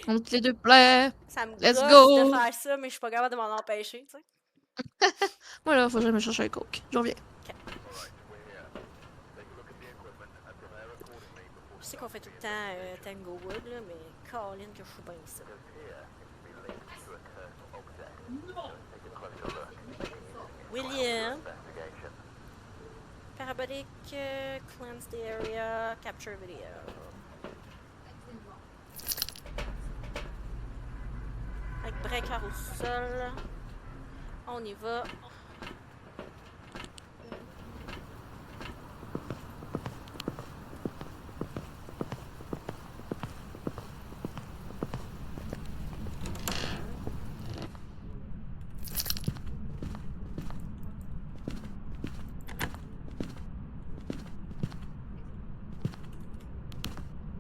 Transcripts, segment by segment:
Entre les deux plaies. Ça me Let's gosse go. de faire ça, mais je suis pas capable de m'en empêcher, tu sais. Moi là, faut que j'aille me chercher un coke. Je reviens. Je sais qu'on fait tout le temps Tanglewood, là, mais Colin que je suis bien ça. William. Parabolic, cleanse the area, capture video. Avec breaker au sol. On y va.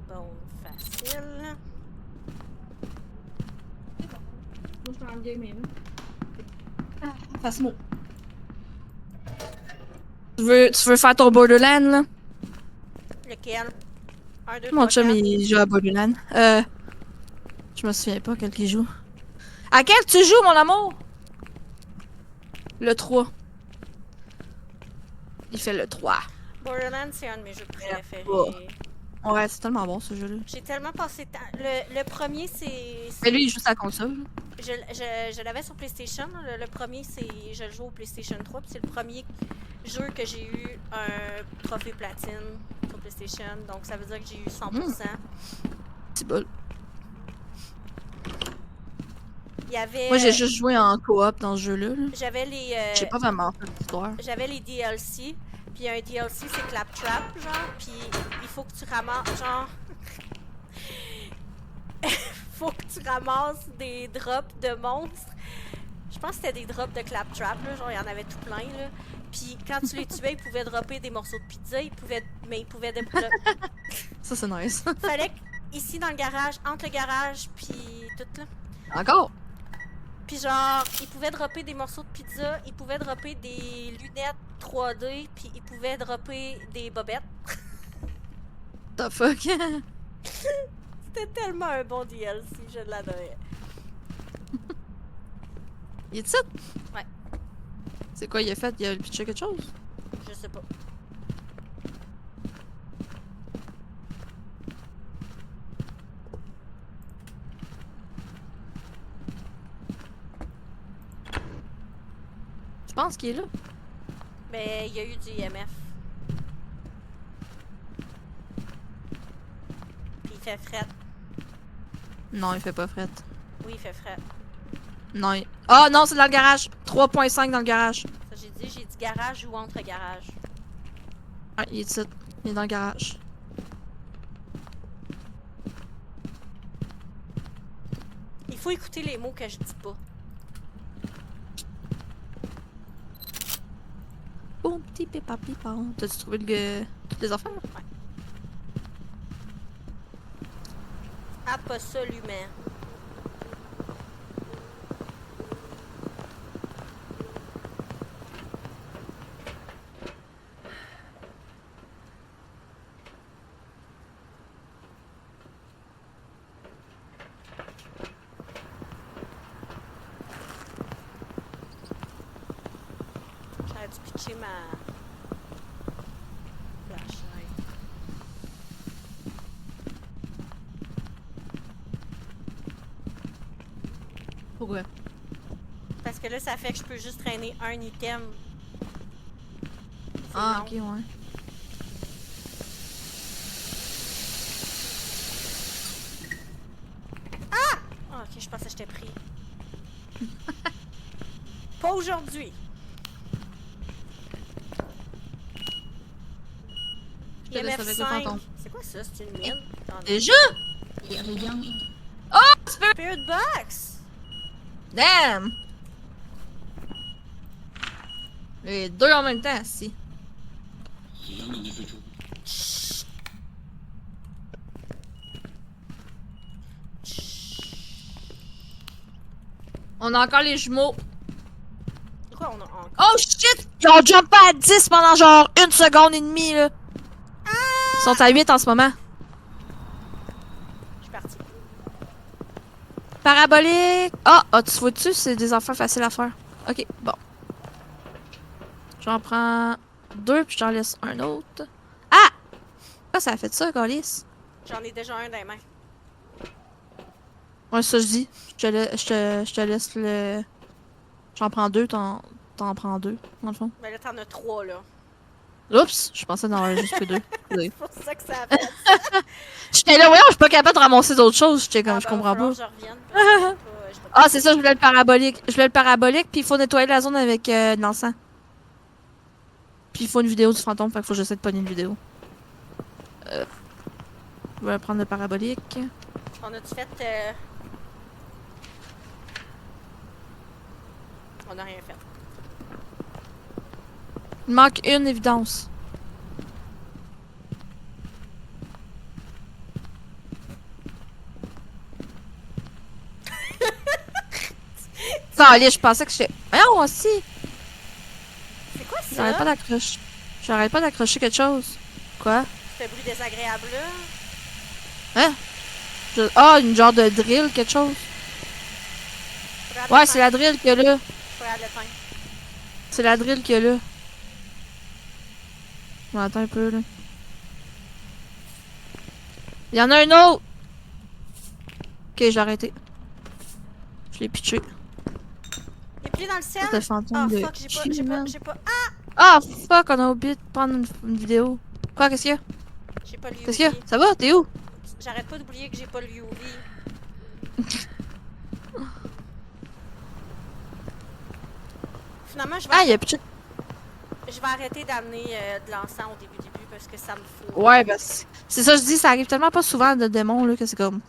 Bon, facile. Moi, je suis en game, là. Face-moi. Tu veux faire ton Borderland, là? Lequel? 1, 2, 3, Mon chum, 4. il joue à Borderland. Je me souviens pas quel qu'il joue. À quel tu joues, mon amour? Le 3. Il fait le 3. Borderlands, c'est un de mes jeux préférés. Ouais, c'est tellement bon, ce jeu-là. J'ai tellement passé de temps. Le premier, c'est. Mais lui, il joue sa console. Je l'avais sur PlayStation. Le premier, c'est. Je le joue au PlayStation 3. Puis c'est le premier jeu que j'ai eu un trophée platine sur PlayStation. Donc ça veut dire que j'ai eu 100%. C'est bol. Il y avait. Moi, j'ai juste joué en coop dans ce jeu-là. J'avais les. J'ai pas vraiment fait l'histoire. J'avais les DLC. Puis un DLC, c'est Claptrap, genre. Puis il faut que tu ramasses, genre. Faut que tu ramasses des drops de monstres. Je pense que c'était des drops de Claptrap, là. Genre, il y en avait tout plein, là. Puis quand tu les tuais, ils pouvaient dropper des morceaux de pizza. Mais ils pouvaient Ça, c'est nice. Fallait que, ici dans le garage, entre le garage, puis tout, là. Encore? Puis genre, ils pouvaient dropper des morceaux de pizza, ils pouvaient dropper des lunettes 3D, puis ils pouvaient dropper des bobettes. The fuck? C'était tellement un bon DLC, je l'adorais. Il est titre? Ouais. C'est quoi il a fait? Il a pitché quelque chose? Je sais pas. Je pense qu'il est là. Mais il y a eu du IMF. Puis il fait fret. Non, il fait pas fret. Oui, il fait fret. Non, il... Ah non, c'est dans le garage! 3.5 dans le garage. Ça, j'ai dit garage ou entre garage. Ouais, il est titre. Il est dans le garage. Il faut écouter les mots que je dis pas. Bon petit pépa pipon. T'as-tu trouvé toutes les affaires? Ouais. Absolument. J'aurais dû pitcher ma flashlight. Pourquoi? Parce que là, ça fait que je peux juste traîner un item. C'est Ah, long. ok, ouais. Ah, ok, je pensais que j'étais pris. Pas aujourd'hui. Je te laisse avec le fantôme. C'est quoi ça? C'est une mine? Attendez. Déjà? Il y a des gangs. Spirit Box! Damn! Les deux en même temps, si. On a encore les jumeaux. Quoi, on a encore? Oh shit! Ils ont jumpé à 10 pendant genre 1 seconde et demie, là. Ils sont à 8 en ce moment. Je suis partie. Parabolique! Ah! Ah, tu vois-tu, c'est des affaires faciles à faire. Ok, bon. J'en prends 2 puis j'en laisse un autre. Ah! Pourquoi ça a fait ça, Gaulis? J'en ai déjà un dans les mains. Ouais, ça je dis. Je te laisse le... J'en prends 2, t'en prends 2, dans le fond. Mais là, t'en as 3, là. Oups! Je pensais d'en avoir juste que 2. C'est pour ça que ça a fait ça. J'étais là, voyons, je suis pas capable de ramasser d'autres choses. J'étais comme, Ah, je ben, comprends va falloir pas. que je revienne. Parce que j'ai pas Ah, c'est ça, je voulais le parabolique. Je voulais le parabolique, puis il faut nettoyer la zone avec de l'encens. Puis il faut une vidéo du fantôme, fait qu'il faut que j'essaie de pogner une vidéo. Je vais prendre le parabolique. On a-tu fait... On a rien fait. Il manque une évidence. Non, allez, je pensais que j'étais... Voyons, aussi! C'est quoi ça? J'arrête pas d'accrocher. J'arrête pas d'accrocher quelque chose. Quoi? Ce bruit désagréable là. Hein? Ah, une genre de drill, quelque chose. Ouais, c'est la drill qu'il y a là. C'est la drill qu'il y a là. On attend un peu, là. Il y en a un autre! Ok, j'ai arrêté. Je l'ai pitché. Il est plié dans le ciel. C'est le fantôme Oh de fuck, j'ai pas... Ah! Ah, fuck, on a oublié de prendre une vidéo. Quoi, qu'est-ce qu'il y a? J'ai pas le UV. Qu'est-ce qu'il y a? Ça va? T'es où? J'arrête pas d'oublier que j'ai pas le UV. Finalement, Ah, il y a pitché. je vais arrêter d'amener de l'encens au début parce que ça me fout. Ouais, ben, c'est ça, je dis, ça arrive tellement pas souvent de démons, là, que c'est comme.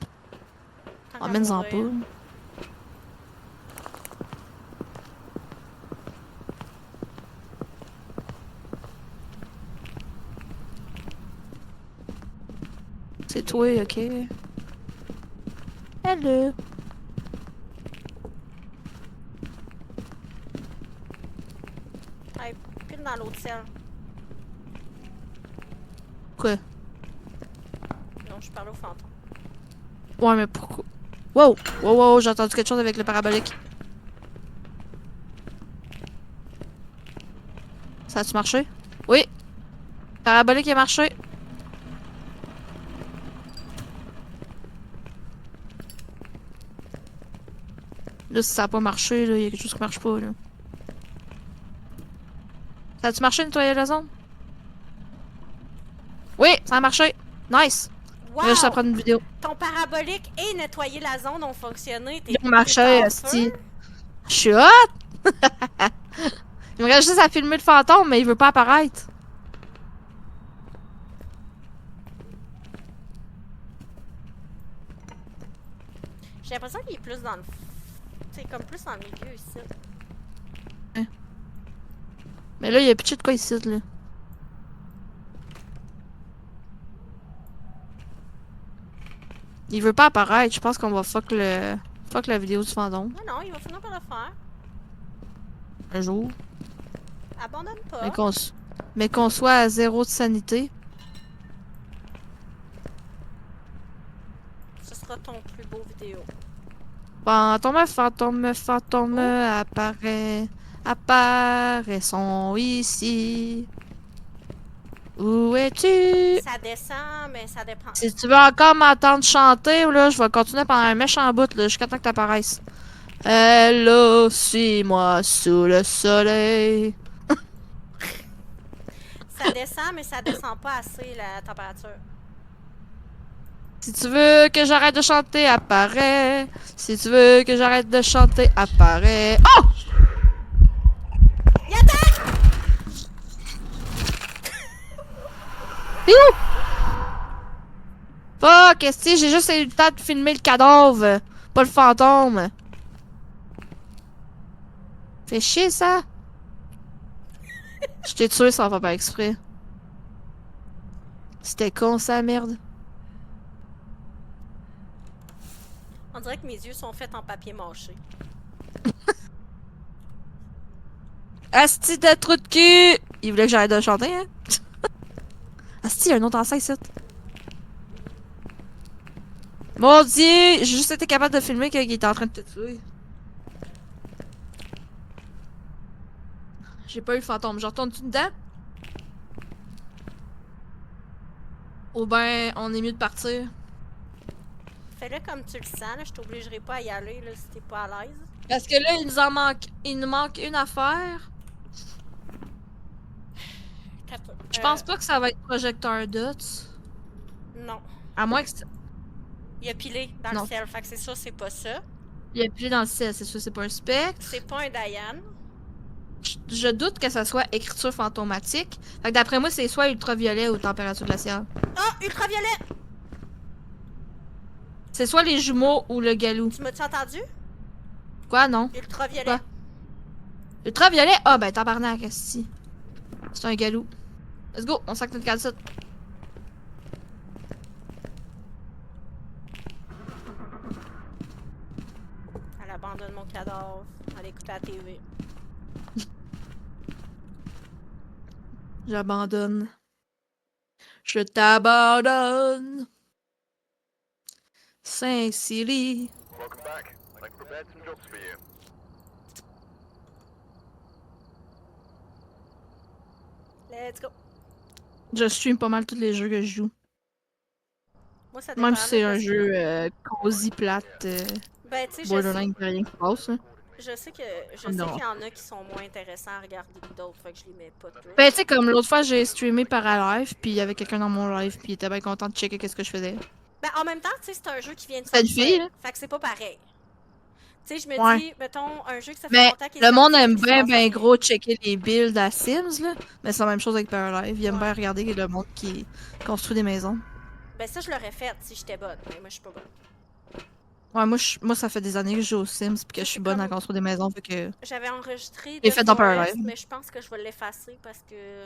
Tant qu'à Emmène-en mourir. pas. C'est toi, ok. Hello. Hey, pile dans l'autre ciel. Quoi? Non, je parlais au fantôme. Ouais, mais pourquoi? Wow! Wow, wow, j'ai entendu quelque chose avec le parabolique. Ça a-tu marché? Oui! Parabolique a marché! Là, si ça a pas marché, là, il y a quelque chose qui marche pas, là. Ça a-tu marché, nettoyer la zone? Oui, ça a marché! Nice! Wow! Là, je vais prendre une vidéo. Ton parabolique et nettoyer la zone ont fonctionné. Ils ont marché, esti. Je suis hot! Il me reste juste à filmer le fantôme, mais il veut pas apparaître. J'ai l'impression qu'il est plus dans le... C'est comme plus dans le milieu ici. Mais là, il y a pitché de quoi ici, là. Il veut pas apparaître. Je pense qu'on va fuck la vidéo du fantôme. Non, non, il va finir par le faire. Un jour. Abandonne pas. Mais qu'on soit à 0 de sanité. Ce sera ton plus beau vidéo. Fantôme, apparaissons ici. Où es-tu? Ça descend, mais ça dépend. Si tu veux encore m'entendre chanter, là, je vais continuer pendant un méchant bout, là, jusqu'à temps que t'apparaisses. Hello, suis-moi sous le soleil. Ça descend, mais ça descend pas assez la température. Si tu veux que j'arrête de chanter, apparaît. Si tu veux que j'arrête de chanter, apparaît. Oh! Il attaque! T'es où? Fuck, esti, j'ai juste eu le temps de filmer le cadavre, pas le fantôme. Fais chier, ça. Je t'ai tué sans faire pas exprès. C'était con, ça, merde. On dirait que mes yeux sont faits en papier mâché. Asti de trou de cul! Il voulait que j'arrête de chanter, hein? Asti, il y a un autre enceinte ici. Maudit! J'ai juste été capable de filmer qu'il était en train de te tuer. J'ai pas eu le fantôme. Je retourne-tu dedans? Ou ben, on est mieux de partir. Fais-le comme tu le sens, là. Je t'obligerai pas à y aller, là, si t'es pas à l'aise. Parce que là, il nous manque une affaire. Je pense pas que ça va être projecteur dots. Non. À moins que Il a pilé dans Non. le ciel, fait que c'est sûr, c'est pas ça. il y a plus dans le ciel, c'est sûr, c'est pas un spectre. C'est pas un Diane. Je doute que ça soit écriture fantomatique. Fait que d'après moi, c'est soit ultraviolet ou température glaciale. Oh, ultraviolet! C'est soit les jumeaux ou le galou. Tu m'as-tu entendu? Quoi, non? Ultraviolet. Quoi? Ultraviolet? Ah, ben tabarnak, esti. C'est un galou. Let's go, on sac notre calcite. Elle abandonne mon cadavre. Elle écoute la TV. J'abandonne. Je t'abandonne. Saint-Cyrie. Welcome back. I've prepared some jobs for you. Let's go. Je stream pas mal tous les jeux que je joue. Moi, ça dépend. Même si c'est là, un parce jeu que- cozy plate, Ben, tu sais, borderline, y'a rien qui passe. Là. je sais qu'il Non. y en a qui sont moins intéressants à regarder que d'autres, fait que je les mets pas tous. Ben, tu sais, comme l'autre fois, j'ai streamé par live, puis il y avait quelqu'un dans mon live, puis il était bien content de checker qu'est-ce que je faisais. Ben, en même temps, tu sais, c'est un jeu qui vient de C'est une sortir. fille, là. Fait que c'est pas pareil. Tu sais, je me Ouais. dis, mettons, un jeu que ça fait Mais longtemps qu'il est le monde sorti, aime puis bien, ça bien fait- gros checker les builds à Sims, là. Mais c'est la même chose avec Paralive. Ils aiment Ouais. bien regarder le monde qui construit des maisons. Ben, ça, je l'aurais fait si j'étais bonne, mais moi, je suis pas bonne. Ouais, moi, ça fait des années que je joue aux Sims, puis que je suis bonne à comme- construire des maisons, fait que. J'avais enregistré J'ai The fait dans Forest, Paralive. mais je pense que je vais l'effacer parce que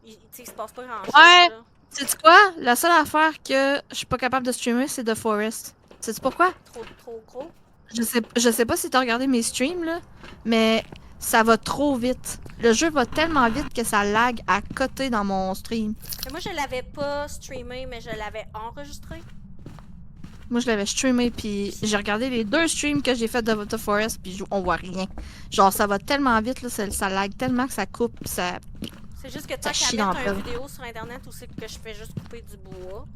tu sais, il se passe pas grand-chose. Ouais. là. Sais-tu quoi? La seule affaire que je suis pas capable de streamer, c'est The Forest. Sais-tu pourquoi? Trop gros. Je sais pas si t'as regardé mes streams, là, mais ça va trop vite. Le jeu va tellement vite que ça lag à côté dans mon stream. Mais moi, je l'avais pas streamé, mais je l'avais enregistré. Moi, je l'avais streamé, puis j'ai regardé les 2 streams que j'ai fait de The Forest, puis on voit rien. Genre, ça va tellement vite, là, ça lag tellement que ça coupe, ça... C'est juste que Ça tant qu'à chie dans mettre le une plat. vidéo sur Internet où c'est que je fais juste couper du bois,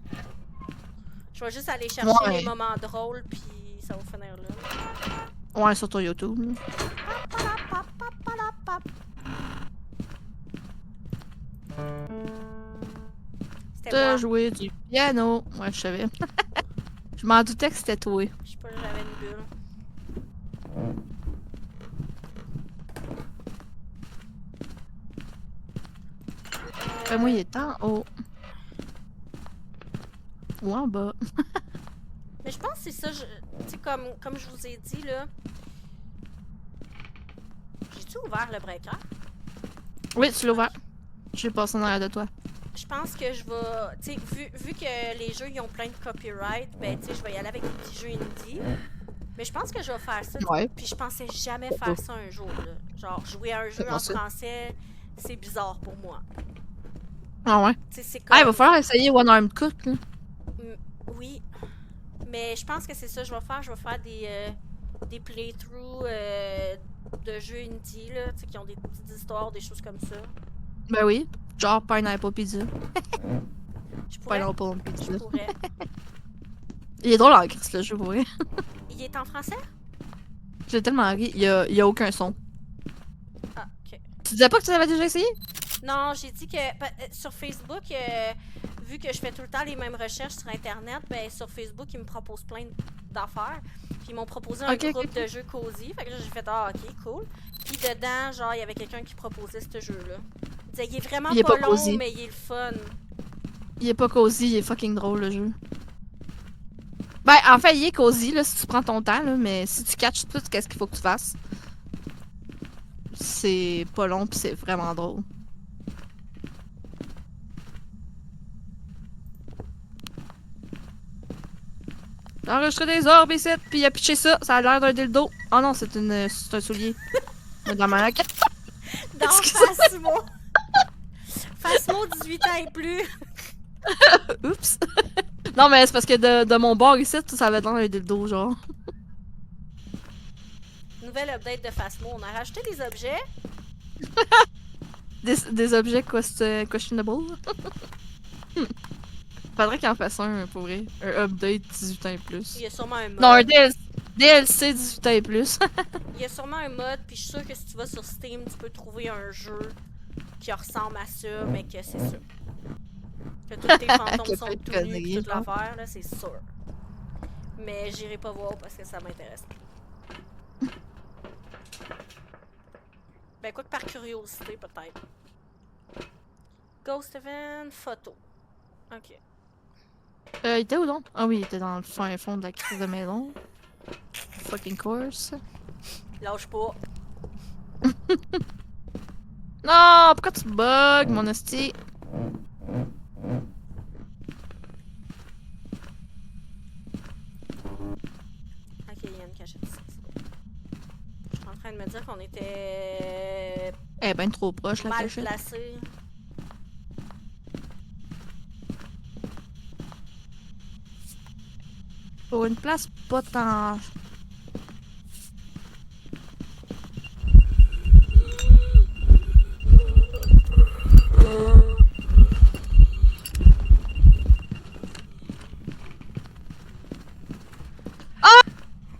je vais juste aller chercher Ouais. les moments drôles, puis ça va finir là. Ouais, sur ton YouTube. là. C'était T'as moi. joué du piano. Ouais, je savais. Je m'en doutais que c'était toi. Je sais pas, j'avais une bulle. Moi, il est en haut. Ou en bas. Mais je pense que c'est ça, tu sais, comme je vous ai dit, là. J'ai-tu ouvert le breaker? Oui, tu l'as ouvert. J'ai passé en arrière de toi. Je pense que je vais, tu sais, vu que les jeux ils ont plein de copyright, ben tu sais, je vais y aller avec des petits jeux indie. Mais je pense que je vais faire ça. Ouais. Puis je pensais jamais faire ça un jour, là. Genre, jouer à un jeu Comment en ça? français, c'est bizarre pour moi. Ah ouais. Tu sais, c'est Ah, il comme... va falloir essayer One Armed Cook, là. Oui. Mais je pense que c'est ça que je vais faire. Je vais faire des playthroughs de jeux indie, là, tu sais, qui ont des petites histoires, des choses comme ça. Ben oui. Genre Pineapple Pizza. Je pourrais. Pineapple Je Pizza. pourrais. Il est drôle en Christ, le jeu, pour vrai. Il est en français? J'ai tellement ri. Il y a aucun son. Ah, ok. Tu disais pas que tu l'avais déjà essayé? Non, j'ai dit que sur Facebook, vu que je fais tout le temps les mêmes recherches sur Internet, ben sur Facebook, ils me proposent plein d'affaires. Puis ils m'ont proposé un Ok, groupe ok. de jeux cosy. Fait que là, j'ai fait ah ok, cool. Puis dedans, genre, il y avait quelqu'un qui proposait ce jeu-là. Il disait il est vraiment Il est pas pas long, cosy. mais il est le fun. Il est pas cosy, il est fucking drôle, le jeu. Ben, en fait, il est cosy, là, si tu prends ton temps, là, mais si tu catches tout qu'est-ce qu'il faut que tu fasses, c'est pas long pis c'est vraiment drôle. J'ai enregistré des orbes ici, pis il a pitché ça, ça a l'air d'un dildo. Oh non, c'est un soulier. Dans ma raquette. Dans Excusez-moi. Phasmo. Phasmo 18 ans et plus. Oups. Non, mais c'est parce que de mon bord ici, tout ça avait dans un dildo, genre. Nouvelle update de Phasmo. On a rajouté des objets. Des objets questionable. Faudrait qu'il en fasse un, pour vrai. Un update 18 ans et plus. Il y a sûrement un mode. Non, un DLC 18 ans et plus. Il y a sûrement un mode, puis je suis sûre que si tu vas sur Steam, tu peux trouver un jeu qui ressemble à ça, mais que c'est ça. Que tous tes fantômes Que sont pas de tout nus, conneries, pis toute genre. l'affaire, là, c'est sûr. Mais j'irai pas voir parce que ça m'intéresse pas. Ben, quoi que par curiosité, peut-être. Ghost Event, photo. Ok. Il était où donc? Ah oui, il était dans le fond de la crise de maison. Fucking course. Lâche pas. Non, pourquoi tu bugs, mon esti? Ok, il y a une cachette ici. Je suis en train de me dire qu'on était Elle est ben trop proche, la mal cachette. placés. Pour une place pas tant... Ah!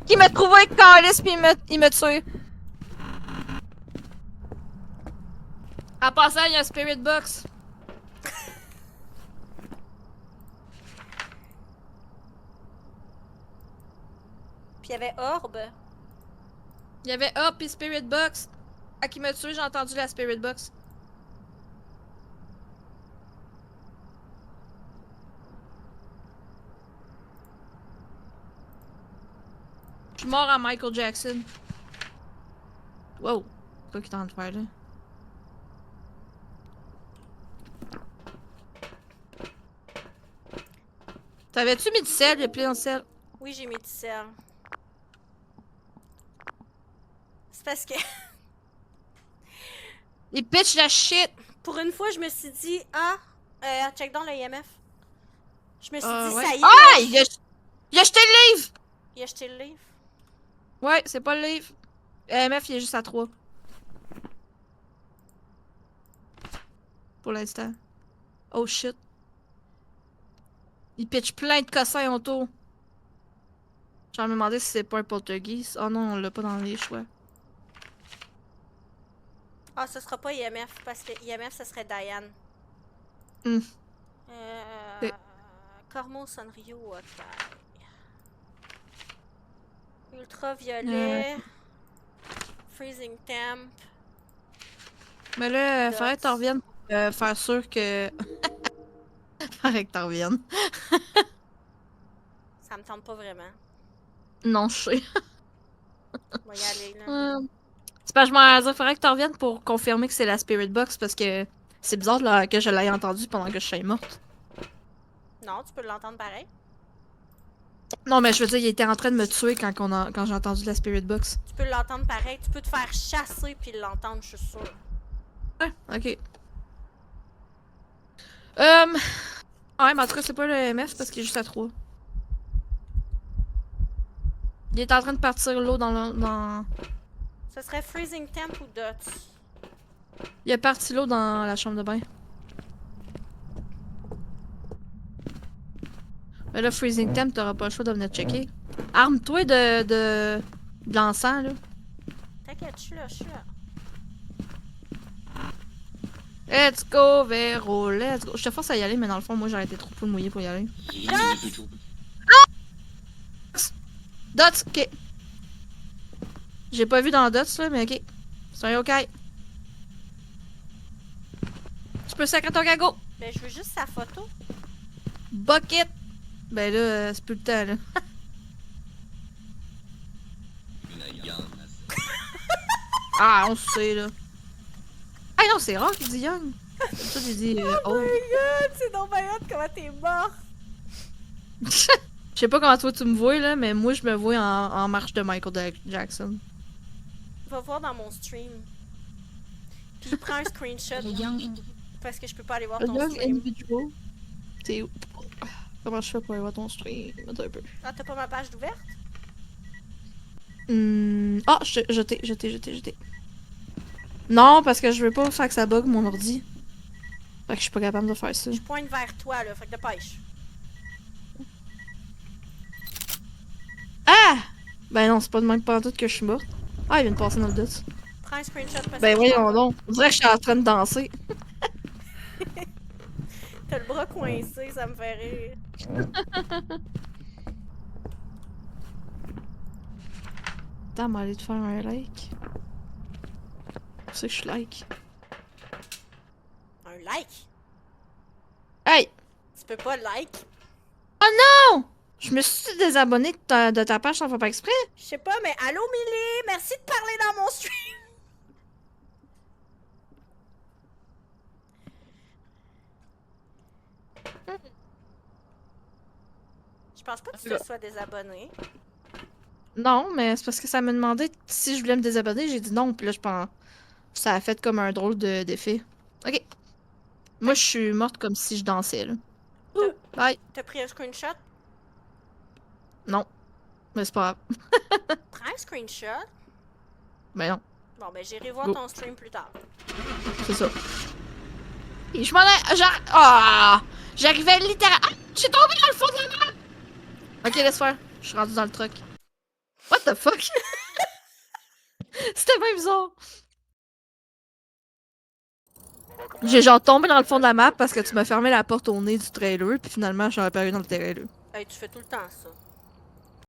Il m'a trouvé calice pis il m'a tué. En passant, il y a un spirit box. Puis il y avait Orbe. Il y avait Up et Spirit Box. À qui m'a tué, j'ai entendu la Spirit Box. Je suis mort à Michael Jackson. Wow. C'est quoi qui t'en faire là? T'avais-tu mis du sel? Il y a plus dans le sel. Oui, j'ai mis du sel. C'est parce que Il pitch la shit! pour une fois, je me suis dit, ah, check dans le IMF. Je me suis dit, Ouais. ça y est. Ah! Il a jeté le livre! Il a acheté le livre. Ouais, c'est pas le livre. MF, il est juste à 3. Pour l'instant. Oh shit. Il pitch plein de cossins autour. J'ai me demandé si c'est pas un poltergeist. Oh non, on l'a pas dans les choix. Ah, ce sera pas IMF, parce que IMF, ce serait Diane. Hmm. Euh... Cormo Sonrio, ok. Ultraviolet. Freezing Temp. Mais là, Dots. faudrait que t'en reviennes pour faire sûr que... faudrait que t'en reviennes. Ça me tente pas vraiment. Non, je sais. On va y aller, là. C'est pas, je m'en dire, faudrait que t'en reviennes pour confirmer que c'est la Spirit Box parce que c'est bizarre là, que je l'ai entendu pendant que je suis morte. Non, tu peux l'entendre pareil. Non, mais je veux dire, il était en train de me tuer quand j'ai entendu la Spirit Box. Tu peux l'entendre pareil. Tu peux te faire chasser puis l'entendre, je suis sûre. Ouais, ok. Ouais, mais en tout cas, c'est pas le MF parce qu'il est juste à 3. Il est en train de partir l'eau dans... Ce serait Freezing Temp ou Dots. Il est parti l'eau dans la chambre de bain. Mais là, Freezing Temp, t'auras pas le choix de venir checker. Arme-toi de l'encens, là. T'inquiète, je suis là, je suis là. Let's go, Véro, let's go. Je te force à y aller, mais dans le fond, moi, j'aurais été trop peu mouillé pour y aller. Dots, ok. J'ai pas vu dans Dots, là, mais ok. C'est ok. Tu peux sacrer ton cagot. Ben, je veux juste sa photo. Bucket. Ben là, c'est plus le temps, là. Ah, on sait, là. Ah non, c'est rare qu'il dit young. Ça, j'ai dit Oh old. my god, c'est donc bien hot comment t'es mort. Je sais pas comment toi tu me vois, là, mais moi, je me vois en marche de Michael Jackson. Va voir dans mon stream. Puis prends un screenshot. Parce que je peux pas aller voir A ton young stream. individual. C'est où? Comment je fais pour aller voir ton stream? Attends un peu. Ah, t'as pas ma page d'ouverte? Ah, jeté. Non, parce que je veux pas faire que ça bug mon ordi. Fait que je suis pas capable de faire ça. Je pointe vers toi, là, fait que dépêche. Ah! Ben non, c'est pas de même pas en tout que je suis morte. Ah, il vient de passer dans le doute. Prends un screenshot parce Ben que voyons donc. On dirait que je suis en train de danser. t'as le bras coincé, ça me fait rire. Attends, m'aller te faire un like. C'est ça que je suis like. Un like? Hey! Tu peux pas like? Non! Je me suis désabonné de ta page sans faire pas exprès. Je sais pas, mais allô Milly, merci de parler dans mon stream. Je pense pas que tu te sois désabonné. Non, mais c'est parce que ça me demandait si je voulais me désabonner. J'ai dit non, puis là, je pense. Ça a fait comme un drôle d'effet. Ok. Moi, je suis morte comme si je dansais, là. Ouh, bye. T'as pris un screenshot? Non. Mais c'est pas grave. Prends un screenshot. Ben non, Bon, ben j'irai voir Go. ton stream plus tard. c'est ça. Et je m'en ai. Genre. Ah! J'arrivais littéralement. Ah! J'ai tombé dans le fond de la mer! Ok, laisse faire. Je suis rendue dans le truck. What the fuck? C'était pas bizarre. Welcome J'ai genre tombé dans le fond de la map parce que tu m'as fermé la porte au nez du trailer, puis finalement, je suis apparu dans le trailer. Hey, tu fais tout le temps ça.